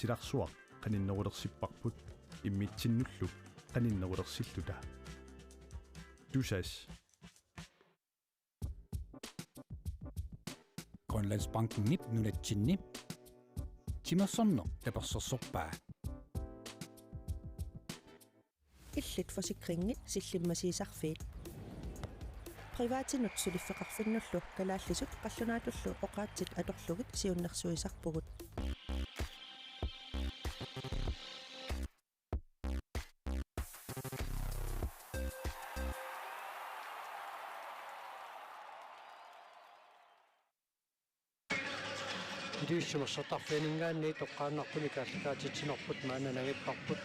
tilarsuaq qaninnerulersippaqput immitsinullu qaninnerulersilluta tusas Grønlandsbanken nip nunatsinni timersorno tapersorsorpaa illit forsikringit sillimmasiisarfiit privaatinut suliffeqarfinnullu kalaallisut qallunaatullu oqaatsit atorlugit siunnersuisarpugut Iduissumersortarfianingaanni toqqaannarpuni kaallakaatitsinarput maananagipparput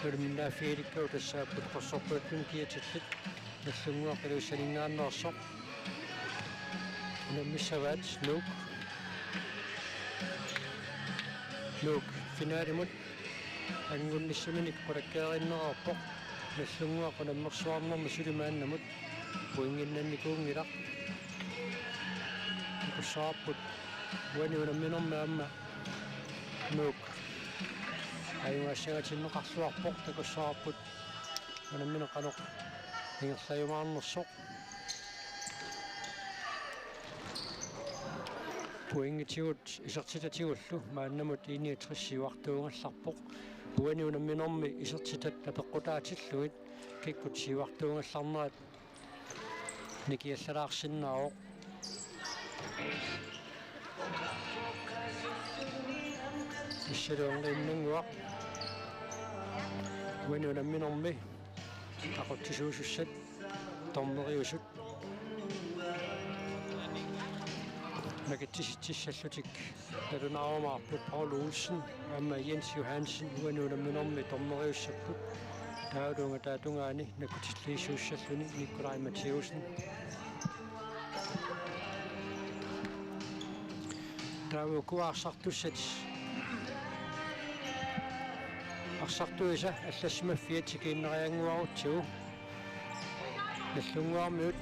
ulminnaaffiilikku tassaapput qorsorpuattun kiatillit nallunguaqiluussaningaannersoq namissavaat nuuk finaalimut angunnissaminik qulakkaarinneraarpoq nallunguaqunammersuarnermi sulimaannamut puinginnannikuungilaq kussaarput Waniunamminormaamma nuuk ayuassagatinneqarluarpoq takussaarput unammineqanoq ingerlayumaarnersoq puingitigut isertitatигуллу мааннамут иниатриссиуартуунгалларпоq waniunamminormi isertitat tapeqqutaatilluit kikkut siuartuungallarnerat nikiallalaarsinnaaroq Isseluanginnanguaq waniunamminormi aquttisuusussat tormeriusut nakitsissallutik talunaarumaarput Paul Olsen amma Jens Johansen waniunamminormi tormeriussapput taulunga taatungaani nakutsilliisuussalluni Nikolai Mathieusen taukuaarsartussat Arsartuisa allassimafiatikiinnerianguarutsugu nallunguarmiut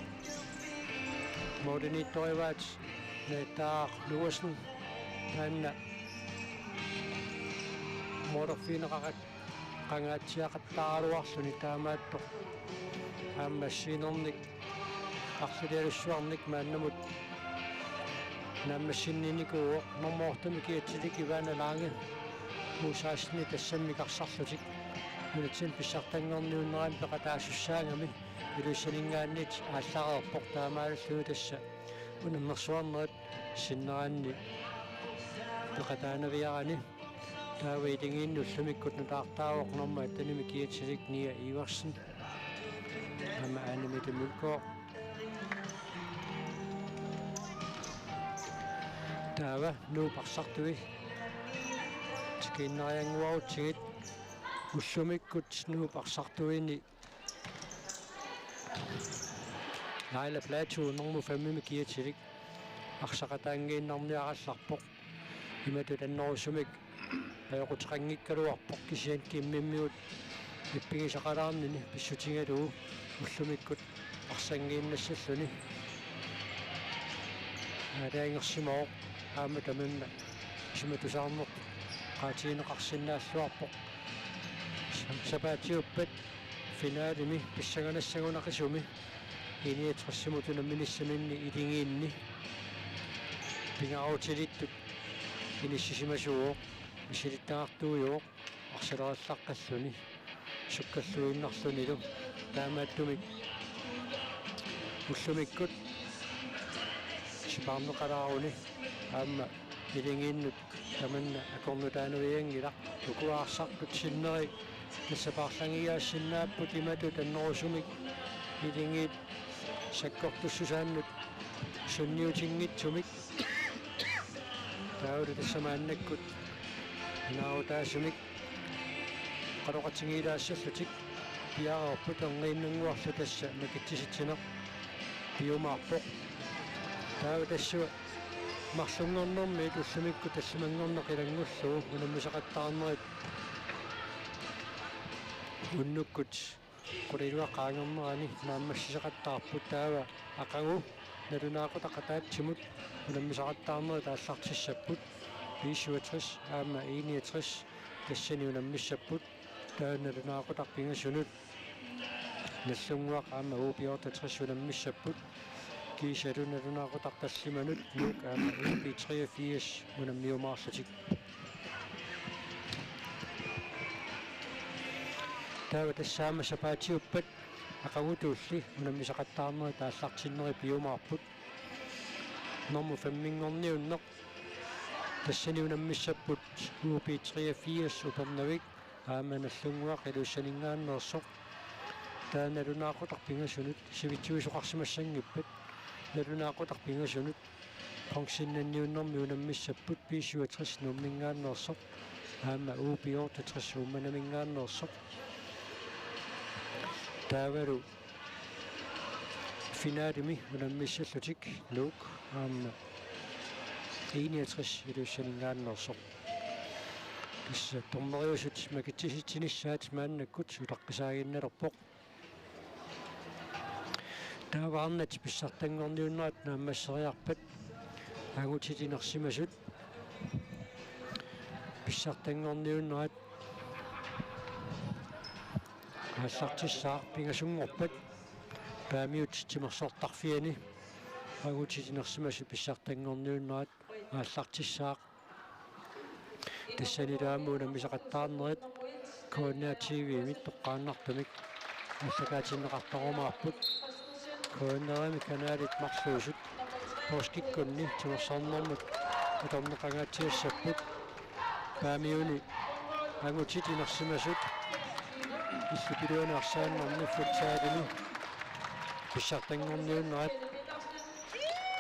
modernittorivaat neetaaq luusen taanna modorfiineqaqat qangaatsiaqattaaruarluni taamaattoq aammassiinernik arsileelussuarnik maannamut naammassinninikuuq normoortami kiatiliki vaanalaange musaasni tassammikarsarlutik munatsin pissartanngorniunneraan peqataasussaangami iluissaningaannit aallarerpoq taamaalullugu tassa unammersuarnerat sinneraanni peqataanaviarani taawa ilingiinnullamikkut nutaartaawoq norma attanimi kiatilik nia iversen ama aanamite mulkoq taawa nuuparsartui kinnarianguarutsigit ullumikkut nuuparsartuini Laila Plateau normu fammimi kiatilik arsaqataangiinnarniarallarpoq imatut annorusumik ayoqutiqanngikkaluarpoq kisian kimmimmiut ippigisaqalaarnini pissutingalugu ullumikkut arsangiinnassalluni alaangersimooq aama tamimma isumatusaarneq qaatiineqarsinnaalluarpoq sapaatiuppat finaalimi pissaganassagunaqisumi iniatrissimutunamminissaminni ilingiinni pingaruutilittut inissisimasууq isilittaartuujuuq arsalerallaaqqalluni sukkalluinnarlunilu taamaattumik ullumikkut sipaarneqalaaruni aamma ilingiinnut tamanna akornutaanuiangilaq tukuaarsarput sinneri nassapaarlangiaassinnaapput imatut annorusumik ilingiit sakkortussusaannut sunniutiнгитсумик тааули тассамааннаккут наутаасумик qaroqatingiilaassallуtik piaarerput erniinnanguarlu tassa nakitsisitsinaq piumаарpoq taau tassua марлунгорнэрми уллумикку талламангорнеқилангуллугу унаммисақаттаарнерит уннуккут qulilluaqaangernerani naammassisaqattaarput taava aqagu nalunaaqutaqataatsimut unammisaqattaarneri taallartissapпут 67 aama 61 tassani unammissapput taannalunaaqutaqpingasunut nallunguaq aama uupiorta 60 unammissapput kiisalunalunaaqutaqtallimanut nuuk aama uupi 83 unammiumaarlutik taava tassaama sapaatiuppat aqagutuulli unammisaqattaarneri taallartinneri piumaarput normu fammingorniunneq tassani unammissapput uupi 83 upernavik aama nallunguaq iluussaningaannersoq taanalunaaqutaqpingasunut sivitsuisuqarsimassangippat nalunaaqutaqpingasunut qongsinnanniunnermi unammissapput 67 nummingaannersoq aama uupiorta 60 ummanamingaannersoq taavalu finaalimi unammissallutik luuk aama 61 iluussaningaannersoq issa tormeriusut makitsisitsinissaaat maannakkut ulaqqisaaginnalerpoq taavaarnat pissartangorniunnerat naammasseriarpat angutitinersimasut pissartangorniunnerat aallartissaaq pingasungorpat paamiut timersortarfiani angutitinersimasut pissartangorniunnerat aallartissaaq тассанилааму намисақаттаарнерит коонаа тв мит тоққааннартумик ассакаатиннеқартарумаарпут коонерами каналит марсуусут поскиккунни тимерсаарнэрмут аторнеқангаатиассаппут паамиуни ангутитинерсимасут иллупилуунаарсааннэрни футсаалими писсартангорниуннерат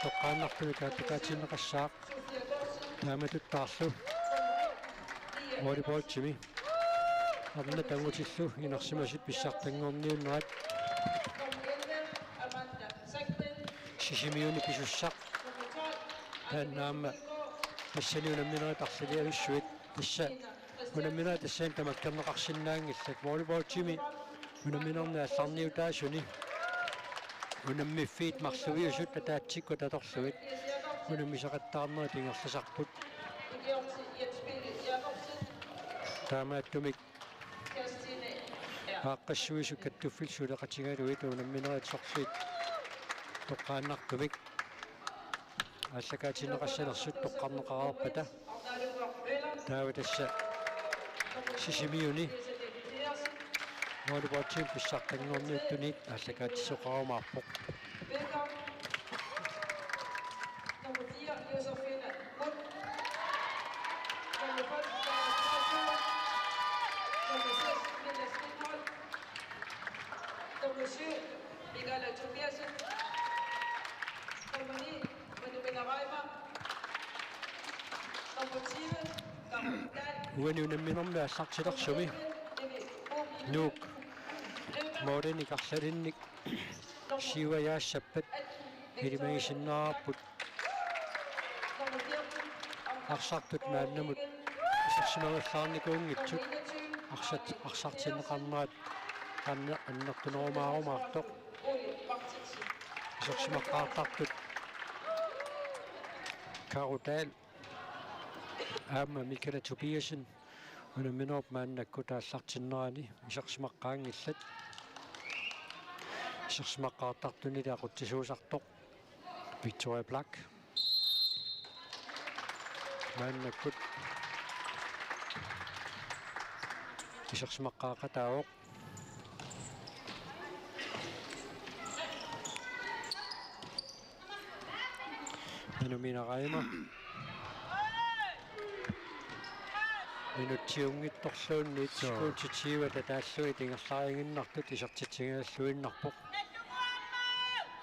тоққааннартумик ассакаатиннеқассаақ тааматуттаарлу volleyball Jimmy. Arna tangutillu inersimasut pissartangorniunnerat. Sisimiuni pisussaq. Taannaama tassani unamminerat arsaliavissuit. Tassa unamminerat tassaan tamakkarneqarsinnaangillak volleyball Jimmy. Unamminerna allarniutaasuni. Unammifiit marsuviusut tataatikku tatorluit. Unammisaqattaarnera tingerlasarput. таамааттумик ааққассуису каттуффил сулеқатигалуит унамминерит сорсуит тоққааннартумик ааллакаатинеқассалерсут тоққарнеқараарпата таава тасса сисимиуни волейболтим писсартангорниуттунит ааллакаатиссоқарумаарпоқ Uani unamminermi аллартилерсуми нуук морени карлалинник сиваяассаппат илимагисиннаарпут арсартут мааннамут исерсимагаллаарникуунгитсут арсартиннеқарнерат аннертунерумаарумаартоқ исерсимаққаартартут карутаал аама Микела Тобиасен унамминерп мааннакку тааллартиннерани исерсимаққаангиллат исерсимаққаартартуни таақутсисуусартоқ Victoria Black мааннаккут исерсимаққаақатаавоқ минуминарайма минутсиунгитторлуунниит скуутитсиива татааллуи тингерлаарингиннартут исертитсигаллуиннарпоқ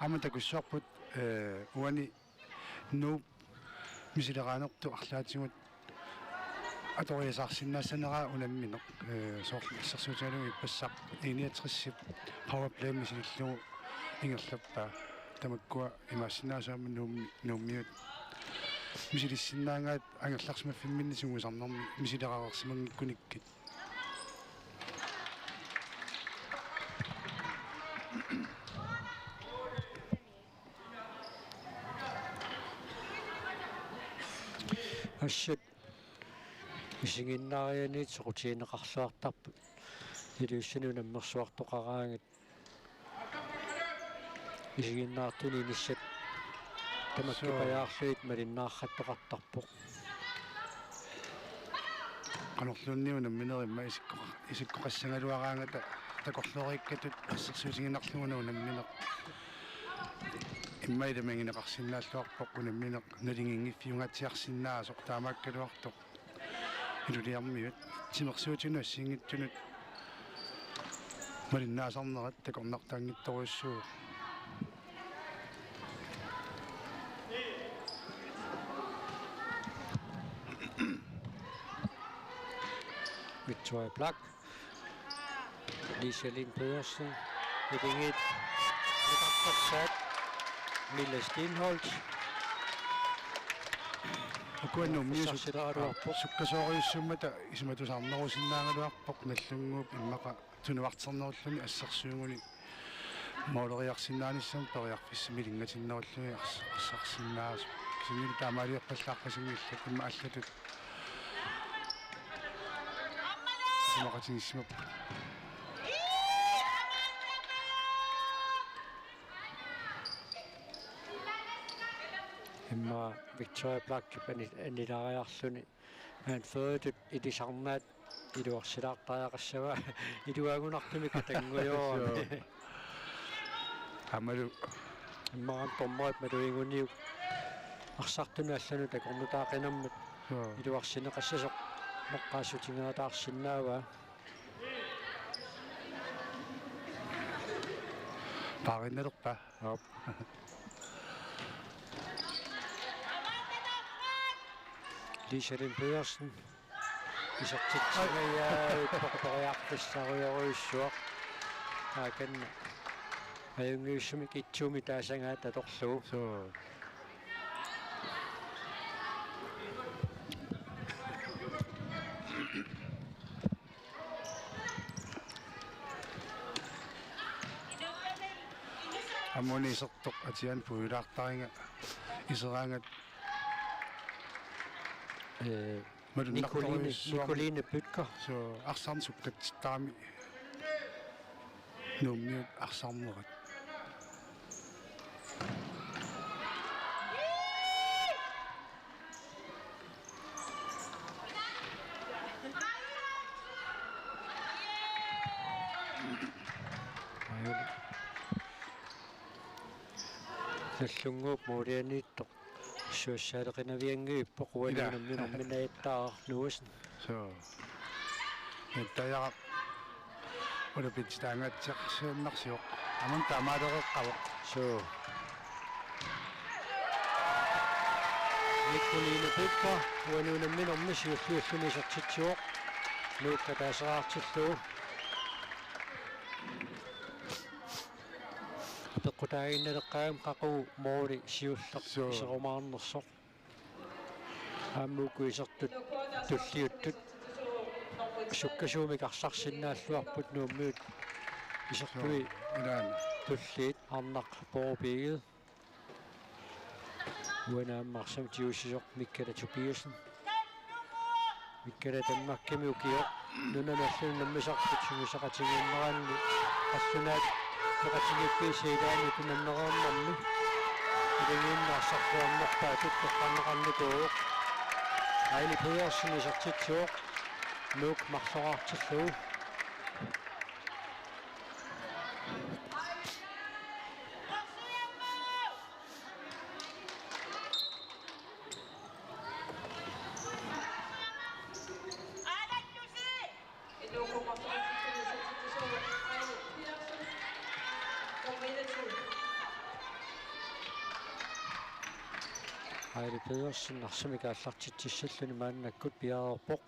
аматакуссуарпут уани нуу мисилераанерту арлаатингут аториасаарсиннаассанераа унамминеқ соорлерсуутигалуги пассақ 69 power play мисилиллугу ингерлаппаа тамаккуа имаассинаасаама нууммиут мисилиссиннаангаат ангерларсимаффимминнисугусарнэрми мисилераарерсимангиккуниккит ассат исигиннариани соқутиинеқарлуартарпут илуссину наммерсуартоқараангат исигиннаартуни ниссат тамаккипаяарлуит малиннаарраттоқартарпоқ qanorluunniuna minerimma isikkoqassangaluaraangata takorloriikkatut assерсуусигинарлугунаа намминеқ иммаилемангинеқарсинааллуарпоқ унамминеқ налингингиффиунгатсиарсинаа соқтаамааккалуартоқ илулиармиут тимерсуутину ассингитсунут малиннаасарнерат такорнартаангитторуссуу Victoria Black, Liselin Pedersen, Hedinget, Sat, Mille Stenholz. акуаннуммиусу суккасоориуссуммата исматусаарнерусиннаагалуарпоқ наллунгууп иммақа тунуартэрнеруллуни ассерсуугуни маулериарсинааниссам периарфиссимилингатиннеруллуни арсарсиннаас кисимили таамаалиарпаллаарпасингиллак имма аллатут симақатингиссимап Imma Victoria Black anilariarluni han fødet i det sarnaat iluarsilaartariaqassava iluagunartumi katangujoa амалу иммаан томмаат малуингуниу арсартуни аллану такорнутаақинаммат iluarsineqassasuq моққаасутингаатаарсиннаава париннерпа ап Liselin Pedersen isartitsagayaa portoriarpissarioruyussuaq taakanna ajungiussumik itsuumi taasangaat atorluu so аммуниисертоқ атиан пуилаартаринга исераангат Nicoline Bøtker så арсаарнсуккатситаами нуммиут арсаарнерат наллунгууп муулианиитто суассаалеқинаviangииппоқ уанунамминэрминаиттаарнуусн så таяа олапитстаангатсиарсууннарсиоқ аман таамаалеққавоқ so Nicoline Bøtker уанунамминэрмисиуллууллуни сартитсуоқ нууккатаасераартиллуу пеққутаагинналеққаам қақу моори сиуллақ исерумаарнерсоқ ааммуукуисертут туллиуттут суккасуумик арсарсиннааллуарпут нууммиут исертуи илаан туллиит арнақ поорпигит уанааммарсам тиусисоқ миккала Tobiasen миккала таммакками укиоқ нунаналлун наммисарпут сугисақатигииннераанни аллунаат Пекатигипписиилаани тунаннерааммарми илингииннаарсарфуарнерпаа туттоққарнеқарникуу Айли Pedersen исартитсуоқ нук марсораартиллуу Айли Pedersen арсамикааллартитсиссаллуни мааннаккут пиаарерпоқ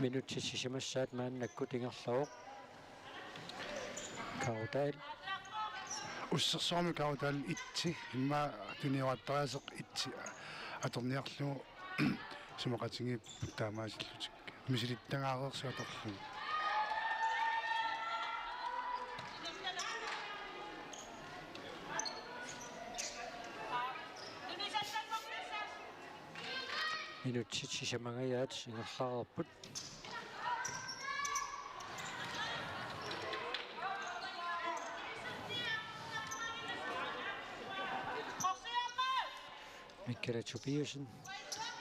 минутсисимассаат мааннаккут ингерлавоқ Kaudal уссерсуарми Kaudal итси имма туниуаттаасеқ итси аторниарлуу сумақатингип таамаасиллутик мисилиттангаареерсуаторлу Minutsit sisamangayat ingerlarput. Mikkela Tobiasen,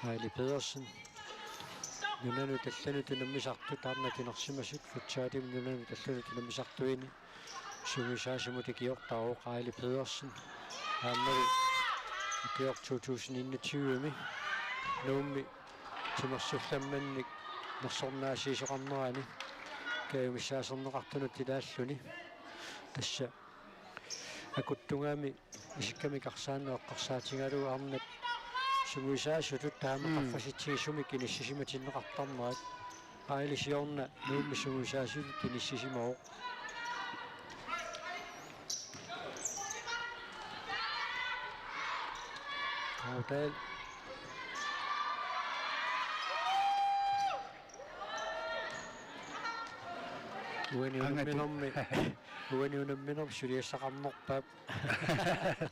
Ejli Pedersen. Nunanu tallanu tunammisartu taarnatinersimasut futsaatim nunanu tallanu tunammisartuini. Sungisaasimu tikiortaruq Ejli Pedersen. Aammalu ikior 2021 nuummi timersullammannik nersornaasiisoqarnerani kaayumissaaserneqartunut tilaalluni tassa akuttungaami isikkami qarsaanneeqqarsaatigalu arnat sungisaasutut taama qaffasitsigisumi kinissisimatinneqartarnerat Ejli nuummi sungisaasutut kinissisimaruq Hotel Uaniunamminerp suliassaqarnerpaap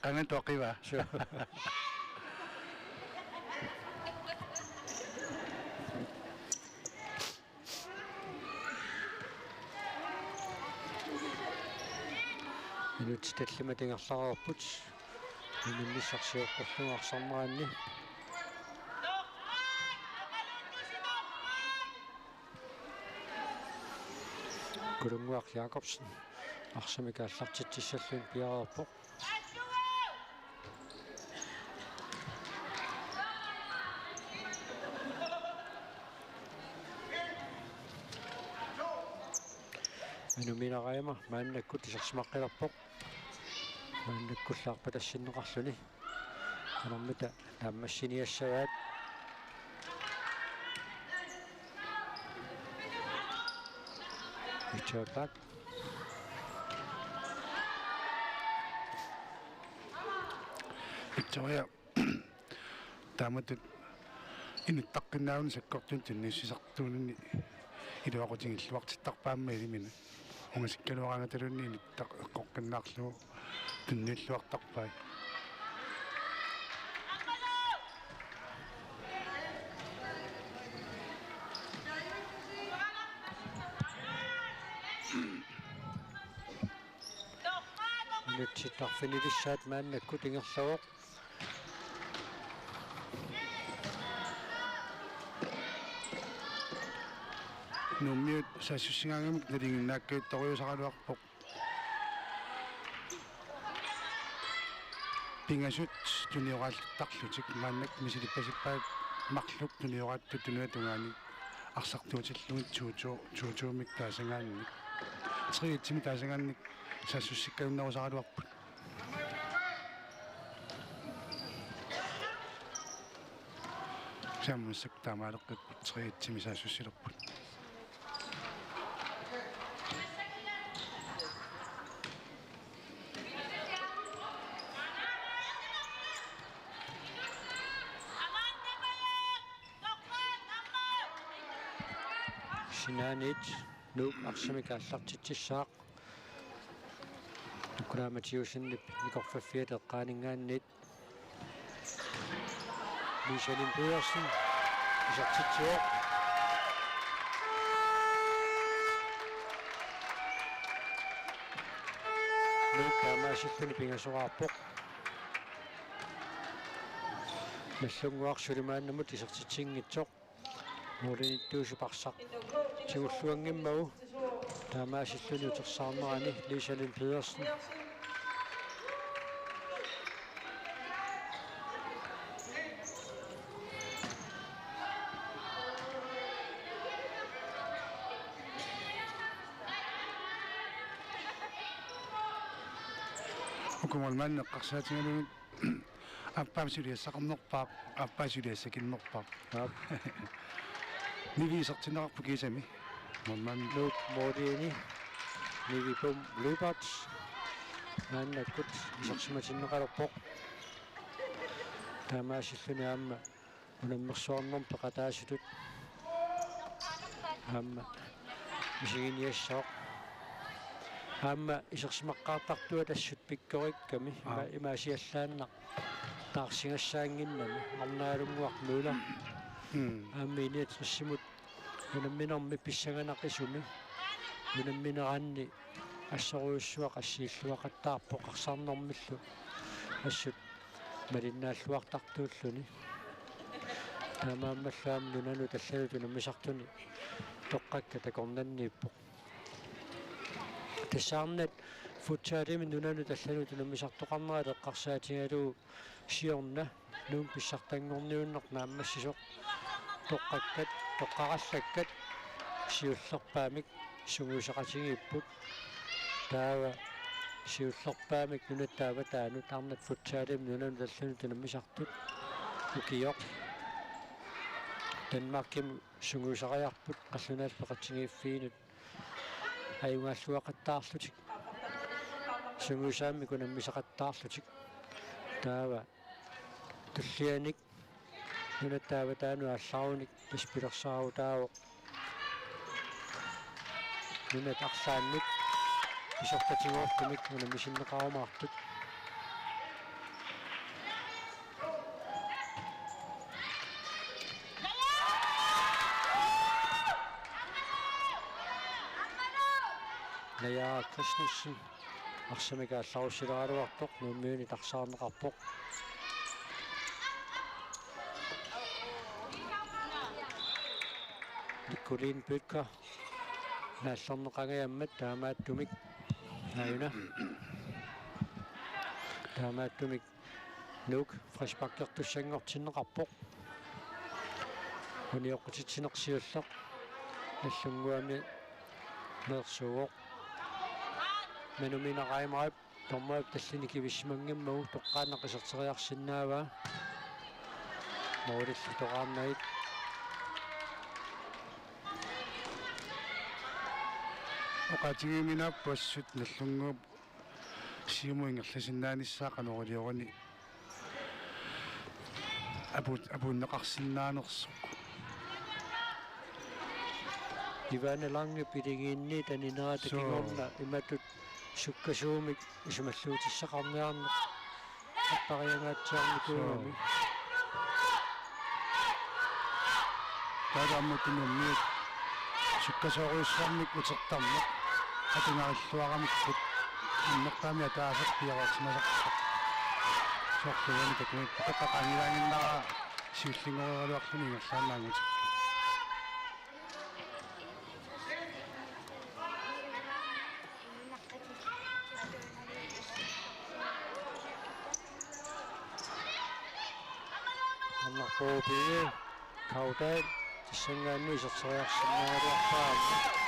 qangan toqiva minut tallimatingerlarerput minissarsiuqqorluarсарнеранни Kulunguaq Jacobsen арсамикааллартитсаллун пиарерпо минуминераама мааннаккут исерсимаққилерпо мааннаккуллаарпа тассиннеқарлуни анэрмита тааммассиниассагаат Victoria Victoria taamatut inuttaqqinnaavun sakkortun tunniissisartuunni iluaqutiнгиллуартиттарпаамма илимина унгаsikkaluaraangatalunni inuttaq eqqoqqinnaarlugu tunniilluartarpai Tarfinidissaat maannakku tingerluoq nummiut sassussigaangamik nalinginnaakkuuttoriusaqaluarpoq pingasut tunioraaltarlutik maannak misilippasippaat marluk tuniораатту tunuatungaani арсартуутиллугит туутуумик таасангаанник триитсими таасангаанник сасsussikkаюннерусақалуарпут саммуссак таамаалеққиппут триитсими саассуссилерпут Sinanit nuuk arsamikaallartitsissaaq Nukraamatiusinnip nikorfaffiat eqqaaningaannit Michelin Pedersen isartitsuoq nuuk taamaasilluni pingasoqaarpoq nallunguarsulimaannamut isartitsingitsoq muulinittuusuparsaq sigulluangimmagu taamaasilluni utersaarnerani Michelin Pedersen Ukumalman neqqarsaatigalugut аппаамсулиассақарнерпаақ аппаасулиассакиннерпаақ нивисертинерарпу кисами мамман nuuk moodiini nivipum Bluebirds нааннаккут исерсиматиннеқалерпоқ таамаасиллуни аама унаммерсуарнерм пеқатаасутут аама мисигиниассаоқ аама исерсимаққаартартуа тассут пиккорикками имаасиаллааннақ таарсингассаангиннами арнаалунгуармуула ааммини атриссимут унамминерми писсаганақисуми унамминераанни ассоруйуссуақ ассииллуақаттаарпоқ қарсаарнэрмиллу ассут малиннааллуартартууллуни таамааммаллаам нунану таллалутуна мисартуни тоққакка такорнаннииппоқ тассаарнат футсаалими нунану таллалутуна мисартоқарнераа эққарсаатигалуу сиорна нуун писсартангорниуннер нааммассисоқ тоққаккат тоққараллаккат сиуллерпаамик сугуусақатигииппут таава сиуллерпаамик нунаттаава таанут арнат футсаалими нунану таллалутуна мисартут укиоқ Danmark сугуусақаярпут қаллунаалпеқатсигииффиинут аюнгааллуақаттаарлутик сугуусаами кунаммисақаттаарлутик таава туллианик нунаттаава таану алларуник таспилерсаару таавоқ нунат арлаанник исортатигоортумик кунаммисиннеқарумаартут Naya Krishnasen арсамика алларусилераалуартоқ нууммиуни тарсаарнеқарпоқ Nikolin Bødker наалларнеқангаяммат таамааттумик нааюна таамааттумик нук фришпаккертуссангортиннеқарпоқ униоқутитсинерсиуллеқ наллунгуами мерсуоқ менуминераимаап тормаап таллиникивиссимангаммагу тоққааннақисертериарсинаава моорилли тоқарнагит оқатигиминаппассут наллунгуп сиумуингерласиннааниссаақанорилиорани абуннеқарсинаанерсоқ Ивана Ланге пилигиинни танинерата кигорна иматут суккасуумик исумаллуутиссақарниарне аппариангаатсиарникууми тааматтунумми суккасооруиссаарник утертарма атунариллуарамиккут иннеққами атаасақ пиараарсимасаққақ соқлуани такуит пақақанилаангиннара сиуллингориалуарлуни ингерлааннаангут Annarpoopiu kaudaat tissangaannu iserteriarsinnaaruarpaama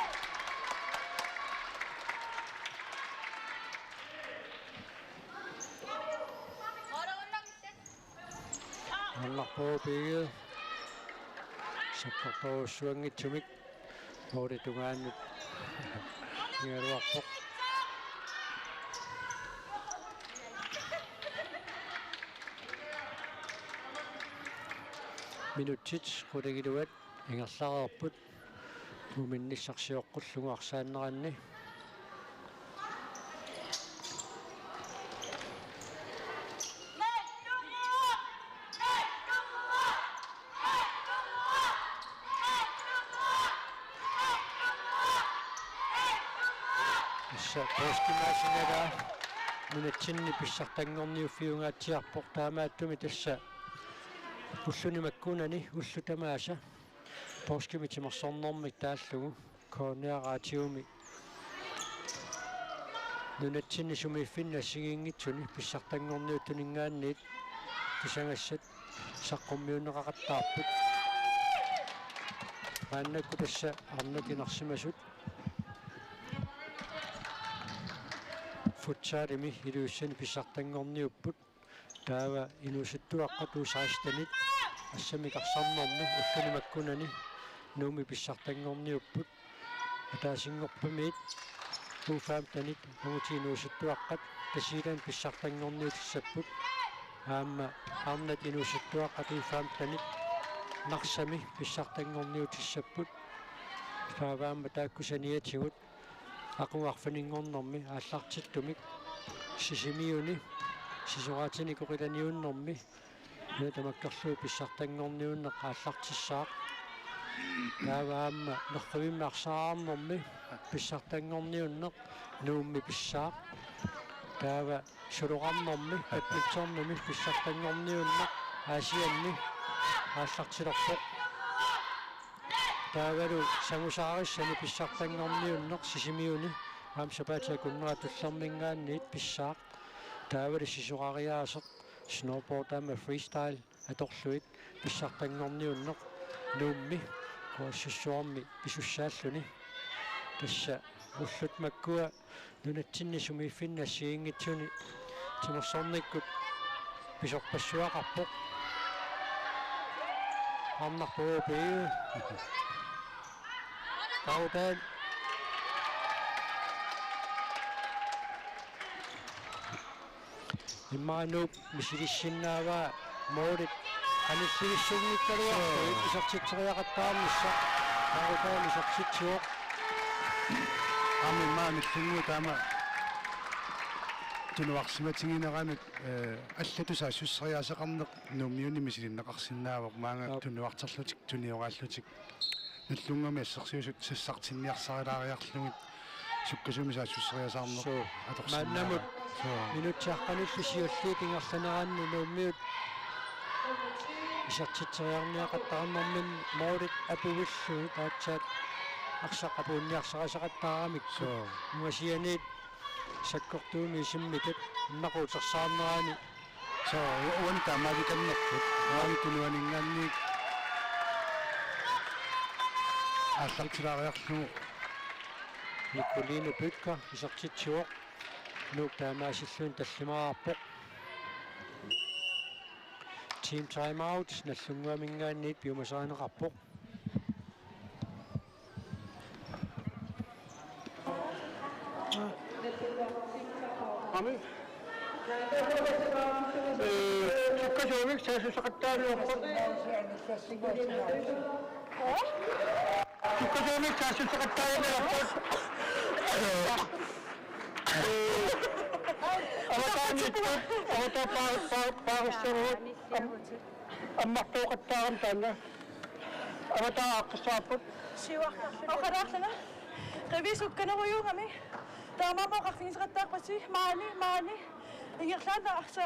Annarpoopiu sakkarpaussuangitsumik mooritungaannut ingaluarpoq Minutsit qulagiluat ingerlareerput uminnissarsiоққуллугу арсааннеранни исса постимаасинага минутсинни писсартангорниуффиунгаатсиарпоқ таамааттуми тасса уллуни маккунани уллу тамааса поскими тимерсорнэрмик тааллугу коорниараатиуми нунатсинни сумииффинна сигиингитсуни писсартангорниуттунингаанниит кисангассат саққуммиунеқақаттаарпут ааннакку тасса арнакинарсимасут футсаалими илууссани писсартангорниуппут таава инуситтуаққатуусаастанит ассамикарсарнэрми уллуни маккунани нууми писсартангорниуппут атаасингорпамиит уфаамтанит нуутиинууситтуаққат тасилан писсартангорниутиссаппут аама арнат инуситтуаққат уфаамтанит нарсами писсартангорниутиссаппут тааваама тааккусаниатигут aquarfaniнгорнэрми ааллартиттумик сисимиуни сисораатини коқиланиуннэрми тамаккерлуу писсартангорниуннеқ ааллартиссаақ тааваама нерривиммаарсаараарнэрми писсартангорниуннеқ нуумми писсаақ таава сулоқарнэрми паппитсорнами писсартангорниуннеқ аасианни ааллартилерпоқ таавалу сангусаариссани писсартангорниуннеқ сисимиуни аамсапаатаа куннера туллермингаанниит писсаақ таавали сисуқариаасеқ snowboardama freestyle аторлуит писсартангорниуннеқ нуумми коассуссуарми исуссааллуни тасса уллут маккуа нунатсинни сумииффинна сиингитсуни тимерсорниккут писорпассуақарпоқ арнарпуупиу таутаан иммаануп мисилиссиннааваа моорит аниллигиссугниккалуарпуит писартитсериақаттаарнisса таутаан исартитсуоқ амимаамиллунгу таама тунуарсиматингинеранут аллатусаа суссериасеқарнеқ нуумиуни мисилиннеқарсинаавоқ маанга тунуартерлутик туниорааллутик нуллунгами ассерсиусут сассартинниарсарилаариарлугит суккасумисаа суссериасаарнеқ мааннамут минутсааққанилли сиуллиитингерланераанну нууммиут исартитсериарниақаттарнэрмин моорит апувиллуи таатсаат арсақапуунниарсарасақаттаарамикку муасианиит саккортууми симмитат нақуутерсаарнерани so уанта маавиканнерпут аавитунуанингаанник ааллартилаариарлугу Nicolino Bøtker исартитсуоқ нук таамаасиллуин таллимаарарпоқ team time out наллунгуамингаанниит пиумасаанеқарпоқ ами суккасуумик саасусақаттааниорпут суккасуумик саасусақаттааниорпут аватаанит аммартуоқаттаарам таана аватааққсааппут оқараарлана ревисукканеруйунгами таамаамоқарфинисеқаттаарпати маани ингерлаана арса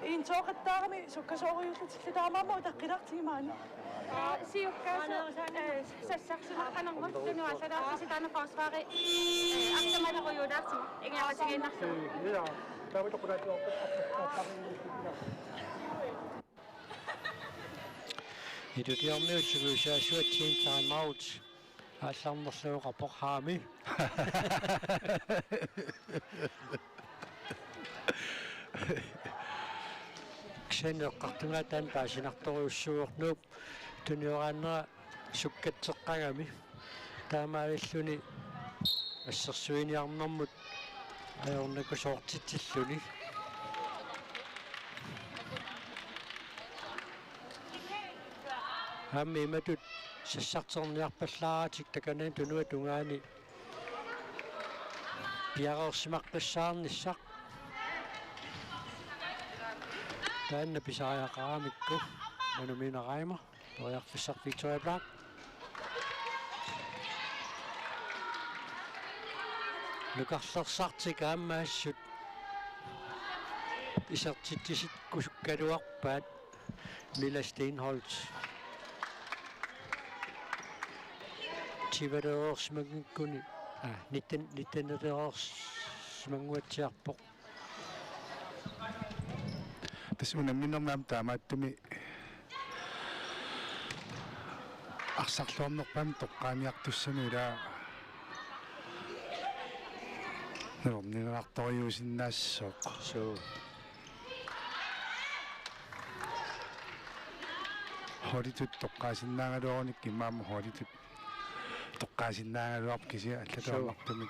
интоқаттаарами суккасоориуллутилла таамаамоо таққилартиги маани сиуккааса сассарсунаққанермут тунуаллалаарситаана форсвари артамалеруйулаарти ингерлатигиннарлу я тавитоқунаатуарпут идутиармиутсугуусаасуа team time out ааллаарнерлуоқарпоқ хаами ксенеққартунгаатаан паасинарторуссуорнууп туниорааннера суккатсеққагами таамаавиллуни ассерсуиниарнэрмут аёрнакусоортитсиллуни амми матут сассартерниарпаллааратик таканаа тунуа тунгаани пиареерсимаққиссаарниссақ таанна писариақарамикку мануминерайма ториарфиссақ Victoria Black лукарлерсартик аамаассут исартиттисит кусуккалуарпаат Milla Steinholz тивэрерсмагкуни 19-смангуатсиарпоқ тасуна минернаам таамааттуми арсарлуарнерпаами тоққаамиартуссанула нэрнинарториусиннаассоқ соо хоритут тоққаасиннаагалуорник имаама хоритут тоққаасиннаагалуарп кися аллатуарнартуми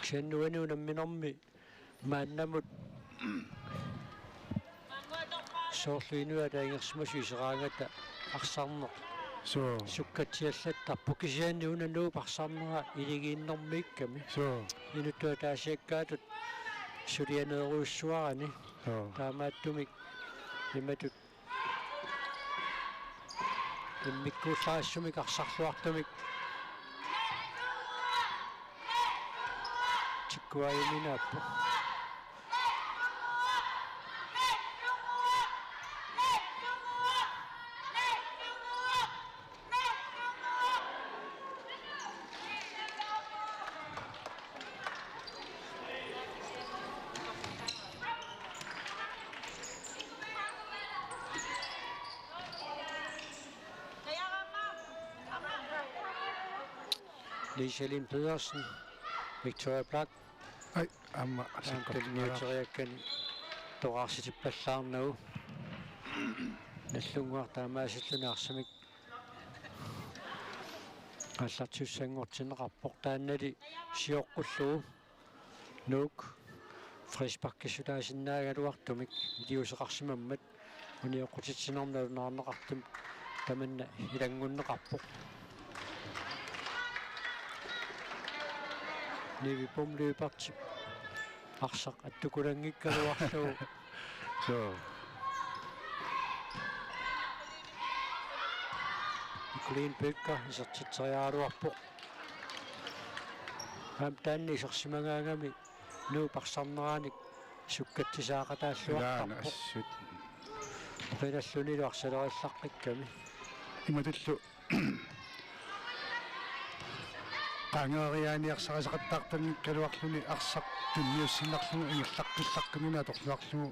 ксеннуануунамминерми мааннамут соорлуинуа таингерсимасуисераангата арсарнеқ соо суккатсиаллаттарпу кисианниунануу парсарнера илигииннэрмиикками соо инуттуа таасиаккаатут сулианеруussуарани соо таамааттумик Imatut immikkuullaassumik arsarluartumik tikkuayuminaappu Liselin Pedersen, Victoria Black, Ai, amma Anton Torarsitippallaarnagu nallunguartaamaasillunаарsamik аллартуссангортинеқарпоқ тааннали сиоққуллугу нук фришпаккисулаасиннаагалуартумик илиусеқарсимаммат униоққутитсинерналунаарнеқартум таманна илангуннеқарпоқ Nivi pomlypartip arsaq attukulangikkaluarluu so Nikolin Pekka isertitriaaluarpoq ham taanni isersimangaangami nuu parsarneraanik sukkatsisaaqataalluartarpoq assut qilallunilu arsalerillaqqakkami иматуллу qangeeriaaniarsaqasaqattaartannikkaluarluni arsaq tunniussinnarlugu ingallaqqillaqqimina atorluarlugu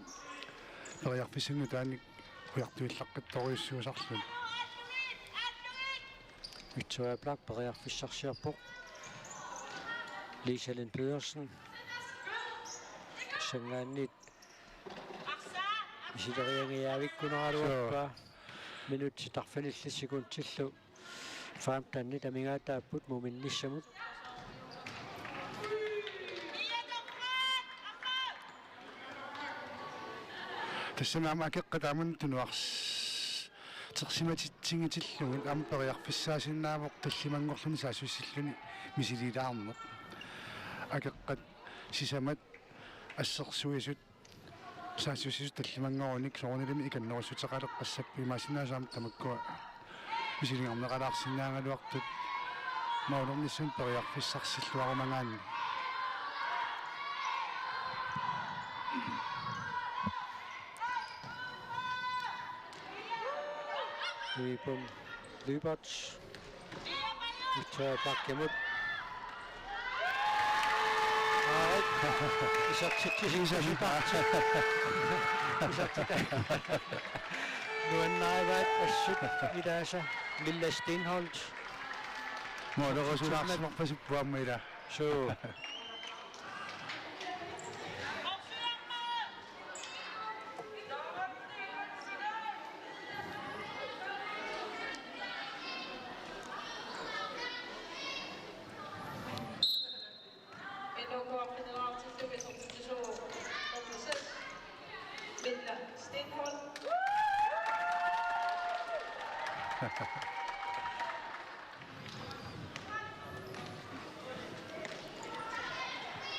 periarpissinnu taanik ujartuillaqqittoriussuusarluni Victoria Black periarfissarsiarpoq Liselin Pedersen sangaannit isileriangiaavikkuneraluarpaa minutti tarfanillissikuntillu faamtaanni tamingaataapput muminnissamut тассанаама акеққатаамун тунуарс терсиматитсигитиллугит ампериарфиссаасиннаавоқ таллимангорлуни саасуссиллуни мисилилаарнеқ акеққат сисамат ассерсуисут саасуссисут таллимангоруник соорнилими иканнерусутеқалеққассаппимаасинаасаам тамаккуа мисилингорнеқалаарсинаагалуартут маулернисsun периарфиссарсиллуарумангаанни Vipum Lyberts Victoria Black imod Nuannaivat assut idasa Lilla Stenholt моодерусулаарсимерпасиппуаммила so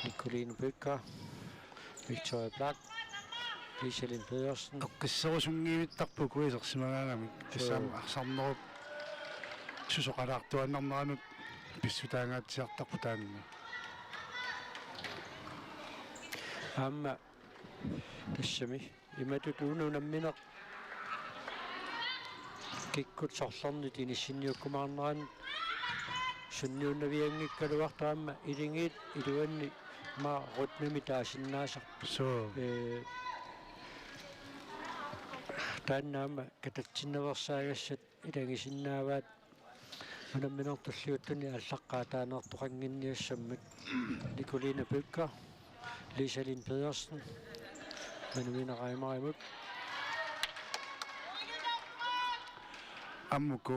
Nikolin Pekka, Victoria Black, Liselin Pedersen, эққиссерусунгиивиттарпу куисерсимагаангами тассаама арсарнеруп сусоқалаартуаннарнеранут писсутаангаатсиартарпу таанна Amma tassami imatut ununammineq kikkut sorlornit inissinniukkumaarneran sunniunnaviangikkaluartaamma ilingiit iluanni ma rutmimi taasinnaasarpu so taannaamma katatsinneversaagassat ilangisinnaavaat unamminertulliuttuni allaqqaataaneertoqanginniassammat Nikolina Pekka Liselin Pedersen Manuina Reimerimut аммуку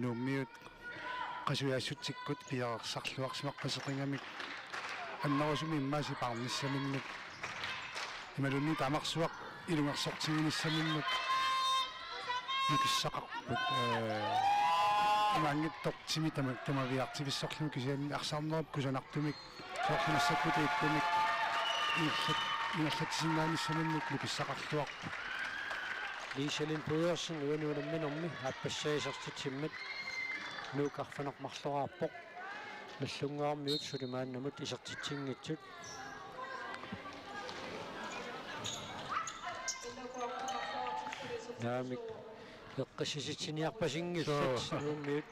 нууммиут qasuyaassutsikkut piaqarsarluarsimaqqaseqingamik аннерусуми иммааси парниссаминнут ималунни тамарсуақ илунгерсортигинissаминнут никиссақарпут амангиттортими тамавиартивиссорлуми кисианни арсаарнеруп кусанартумик соорнассаккутииттумик ингерлатсиннааниссаминнут никиссақарлуарпу Liselin Pedersen uanuunamminormi aappassaisartitimmat nuukarfanermarlorаарpoq наллунгаармиут сулимааннамут исертитсингитсут наамик эққиссиситсиниарпасингиллат нууммиут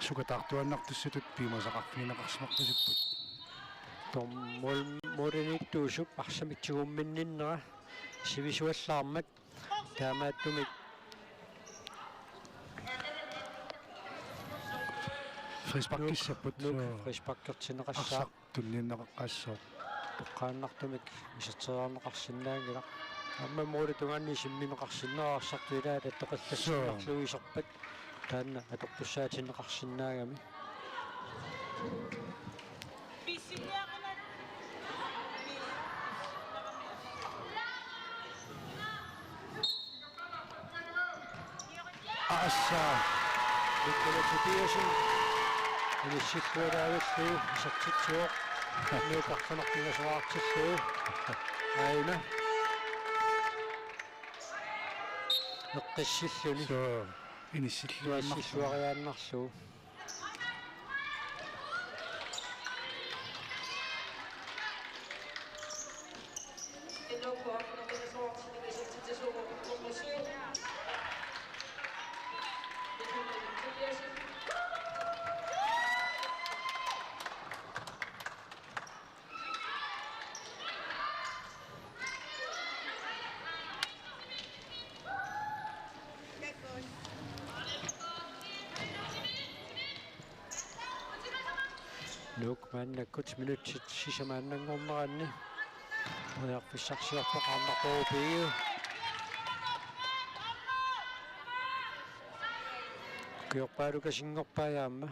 сукатаартуаннартуссутут пимасақарфинеқарсимаққисуппут томмол модениттуусуп арсамитсигумминниннера сивисуаллаармат таамааттумик фрисбаккиссаппут фрисбаккертинеқассаа тунниннеқаққассоо тоққааннартумик исертераарнеқарсинаагила амма моори тунгаанни симминеқарсиннераарсартуилаа таттоқиллассиннарлуисерпат таанна атортуссаатиннеқарсинаагами аасаа иккалатипиасин инissittuалаагуллуу исертитсуоқ нуукарфанартинасуаартиллуу аина эққиссиллуни инissилluaриааннарлуу Nuk mannakkut minutsit sisämaannangorneranni ujarfissarsiorpaqarnarporupiiu kiorpaalukasingorpaayaamma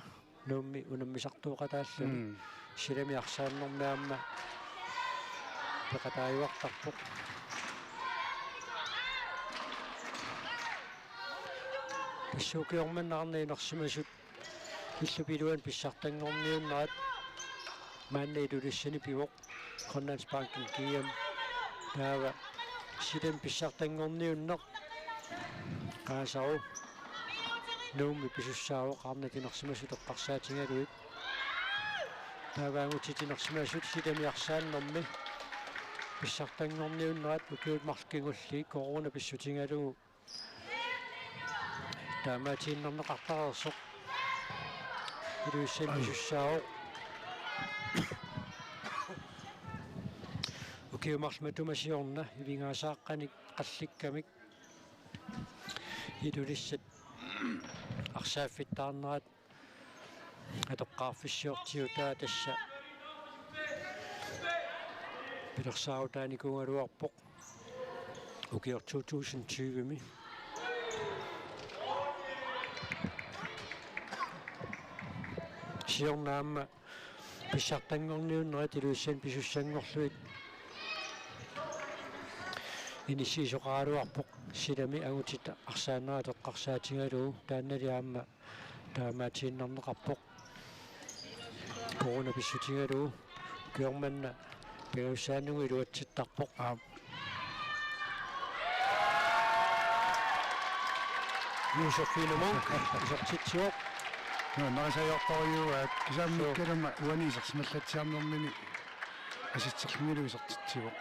nuummi unammisartuuqataalluni silamiarsaannormiaamma peqataayuartarpoq писсуукиорманнаарнеинерсимасут иллупилуан писсартангорниуннерат мааннеилулиссани пивоқ Grønlandsbanken GM таава силам писсартангорниуннеқ qaasau nuummi pisussaawo qaarnatinersimasut eqqarsaatigaluit taavaangutitinersimasut silamiarsaannermi pissartangorniunnerat ukiut markingulli corona pissutigalugu taamaatiinnerneqartarersoq iluissan pisussaawo ukiumarlumatumasiorna ivingaasaaqanik qallikkamik ilulissat арсааффиттаарнерат атоққарфиссиортиутаа тасса пилерсаутааникунгалуарпоқ укиор 2020ми сиорнаама писсартангорниуннерат илуиссан писуссангорлуит инисисоқаалуарпоқ силами агутита арсааннера теққарсаатигалуу таанналиаама таамаатииннернеқарпоқ корона писсутигалуу киорманна пеусаанугу илуатситтарпоқ юсофинамон исертитсиоқ нарисаёрторюуаат кисааммиккалама уанисерсималлатсиарнэрмини аситсерлугилу исертитсивоқ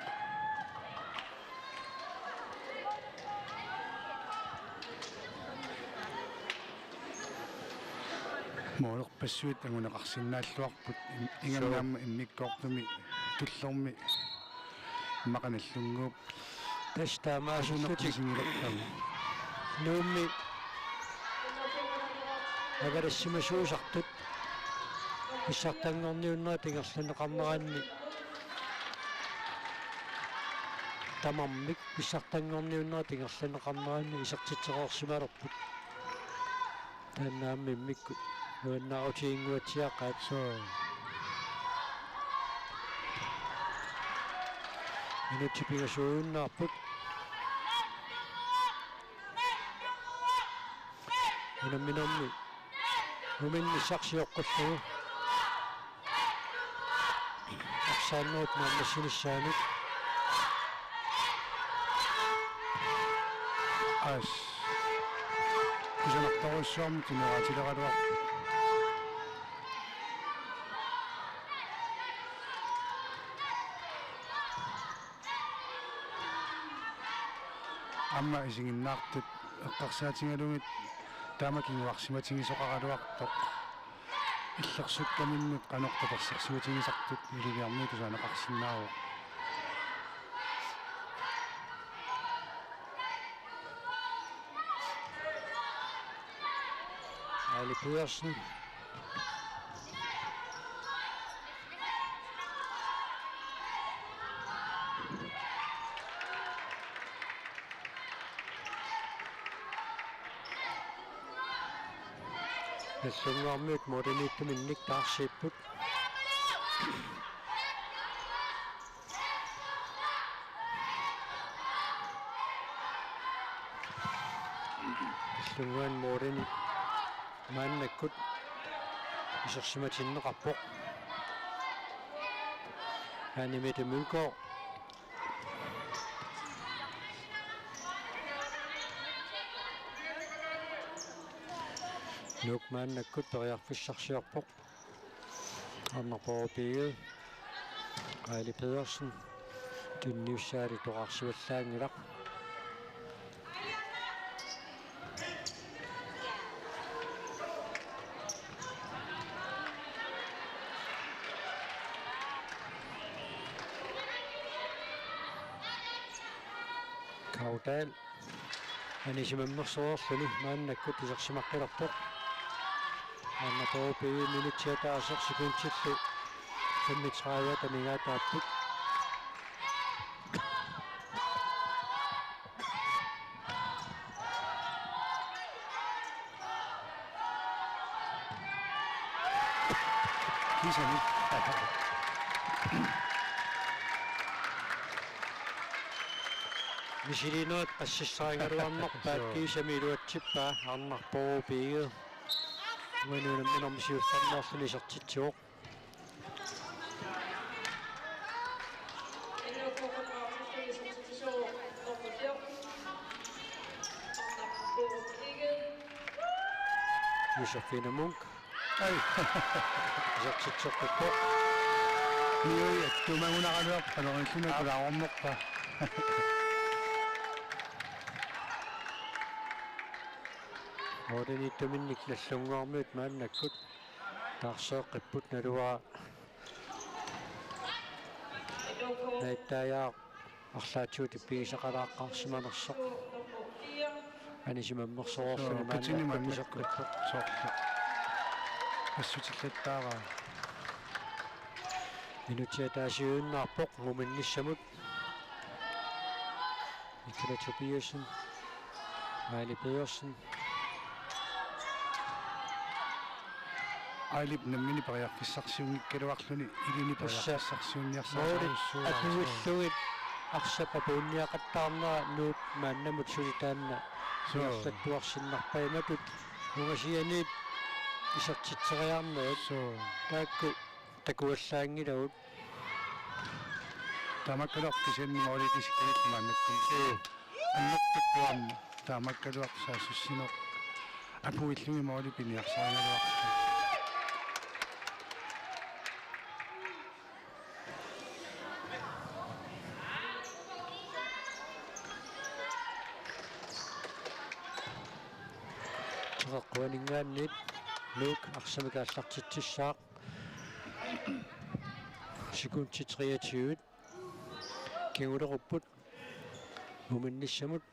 моорпассуит агунеқарсинааллуарпут инганнаама иммиккоортуми туллерми мақаналлунгууп тастаамаасуннутиксингилэртам нуумми агарассимасуусартут писсартангорниуннера тингерлунеқарнераанни тамаммик писсартангорниуннера тингерлунеқарнераанни исертитсеқорсималерпут тааннаамми иммикку нуаннаутиингуатсиаққаат минутипигасууннаарпут унамминерми нуминни сарсиоққуллугу Saanut naammassinissaanut As kusanaqtaruissuarmi tinuqaatileqaluar amma isinginnaartut eqqarsaatigalugit taamakinguarsimatingisoqaraluartoq иллерсуккаминнут канортаперсерсуутигисартут илулиарми тусаанеқарсинааруа Ali Pedersen. Nellungaarmiut modernittuminnik taarsiipput. Nellungaan modernit maannakkut isersimatinneqarpoq. Hanimete Mølgaard. Nuk maannakkut periarfissarsiarpoq. Arnerporopiget. Ali Pedersen. Tunniussaali toqarsivallaangilaq. Kaudal. Anisimammersoorluni maannakkut isersimaqqilorpoq. Arnerporopiget minutiataaser sekuntillu 35 tamigaataapput. Kisani Misilinuat passissaaringaruarnerpaat kiisamiluatsippaa arnerporopiget. Uanuunamminormisiullarnerluni isertitsuoq. Josefine Munk. ai Isertitsoqqippoq. nioi attumagunaqaluaq qalorisuna kulaarornerpa Modernittuminnik nallungaarmiut maannakkut taarseeqqipput naluaa naittaayaa арлаатсуут иппигисақалааққарсиманерсоқ анисимаммерсоорсуни путиниманнаккут соорлу ассутиллаттаара минутиатаасиууннаарпоқ муминниссамут Никола Tobiasen Ali Pedersen Ailip nammini pariarfissarsiungikkaluarluni ilini pariarfissarsiunniarsaarussuuraa атуиллугит арсапапуунниақаттаарнера нуут мааннамут сулитаанна суарлаттуарсиннарпайматут угасианиит исертитсериарнеут таакку такуаллаангилавут тамаккалуарписианнимаолитисиккалит мааннаккум аннертиккуам тамаккалуарсаассинеқ апуиллуги маолипиниарсаагалуарпи Quaningaannit Luuk arsamikaallartitsissaaq sekunti 23 kingulerupput muminnissamut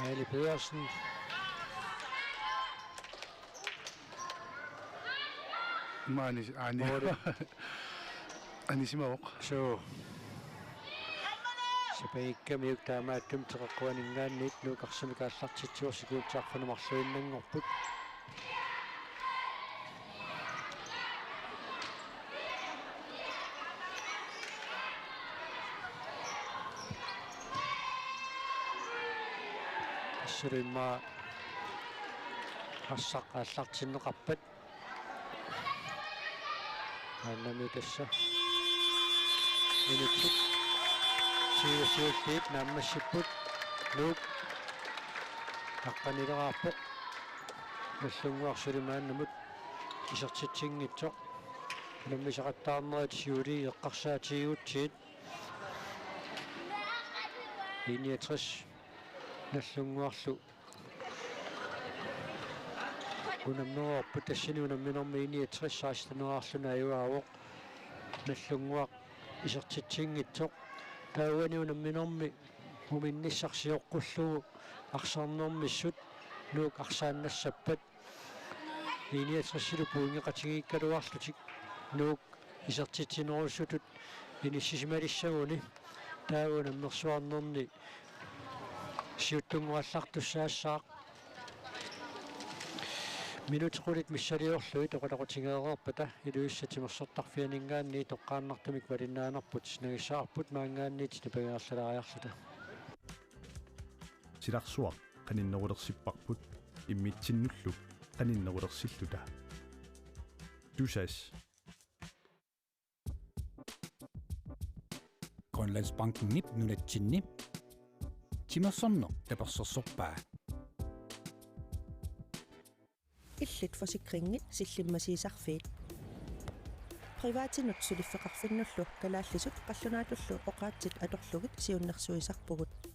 Ali Pedersen. Maanis anisimauq So апагиккамиук таамааттум теққуанингаанниит нуукарсамикааллартитсуорсикуутсаарфанумарлуиннангорпут ассулимма ассаққааллартиннеқарпат аннами тасса минутсут сиусиуллиит нааммассиппут нуук аққанилераарпоқ наллунгуарсулимааннамут исертитсингитсоқ наммисақаттаарнерит сиули эққарсаатигутсиит 69 наллунгуарлу унамнерорпут тассани унамминерми 69 саастанераарлуна аюаавоқ наллунгуақ исертитсингитсоқ таауани унамминерми муминниссарсиоққуллугу арсаарнермиссут нуук арсааннассаппат 69 пуунгеқатигиккалуарлутик нуук исертитсинеруссутут иниссисималиссагуни таауанаммерсуарнерни сиуттунгуаллартуссаассаақ минутеқулит миссалиорлуи тоқалақутингеерерпата илуиссатимерсортарфианингаанни тоққааннартумик валиннаанерпут нагиссаарпут маангаанниит напагаарлалаариарлута силарсуақ каниннерулерсиппарпут иммитсиннуллу каниннерулерсиллута тусас Grønlandsbanken nip nunatsinni Timersorno tapersorsorpaa illit forsikringit sillimmasisarfiit privaatinut suliffeqarfinnullu kalaallisut qallunaatullu oqaatsit atorlugit siunnersuisarpugut